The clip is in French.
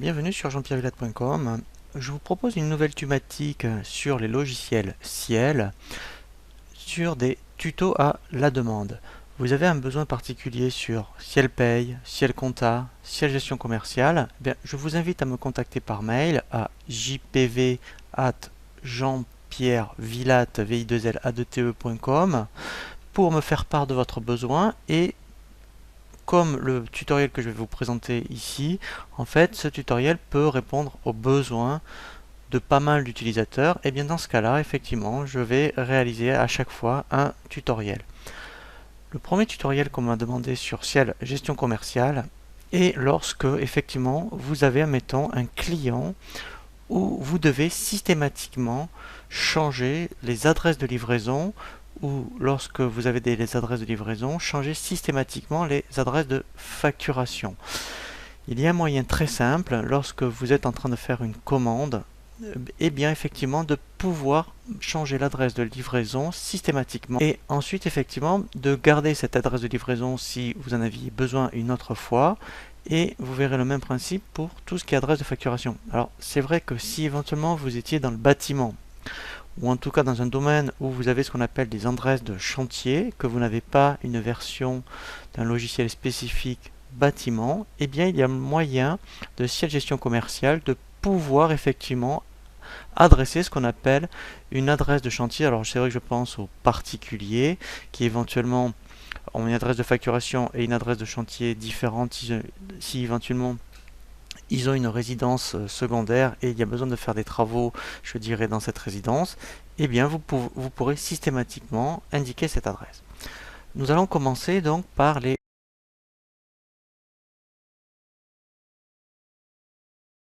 Bienvenue sur jeanpierrevillate.com. Je vous propose une nouvelle thématique sur les logiciels Ciel, sur des tutos à la demande. Vous avez un besoin particulier sur Ciel Paye, Ciel Compta, Ciel Gestion Commerciale. Je vous invite à me contacter par mail à jpv@jeanpierrevillate.com pour me faire part de votre besoin. Et comme le tutoriel que je vais vous présenter ici, en fait, ce tutoriel peut répondre aux besoins de pas mal d'utilisateurs. Et bien dans ce cas-là, effectivement, je vais réaliser à chaque fois un tutoriel. Le premier tutoriel qu'on m'a demandé sur Ciel Gestion Commerciale est lorsque, effectivement, vous avez, admettons, un client où vous devez systématiquement changer les adresses de livraison, ou lorsque vous avez les adresses de livraison, changer systématiquement les adresses de facturation. Il y a un moyen très simple, lorsque vous êtes en train de faire une commande, et bien effectivement de pouvoir changer l'adresse de livraison systématiquement, et ensuite effectivement de garder cette adresse de livraison si vous en aviez besoin une autre fois. Et vous verrez le même principe pour tout ce qui est adresse de facturation. Alors c'est vrai que si éventuellement vous étiez dans le bâtiment, ou en tout cas dans un domaine où vous avez ce qu'on appelle des adresses de chantier, que vous n'avez pas une version d'un logiciel spécifique bâtiment, eh bien il y a moyen de Ciel Gestion Commerciale de pouvoir effectivement adresser ce qu'on appelle une adresse de chantier. Alors c'est vrai que je pense aux particuliers qui éventuellement ont une adresse de facturation et une adresse de chantier différente si éventuellement ils ont une résidence secondaire et il y a besoin de faire des travaux, je dirais, dans cette résidence. Eh bien vous pourrez systématiquement indiquer cette adresse. Nous allons commencer donc par les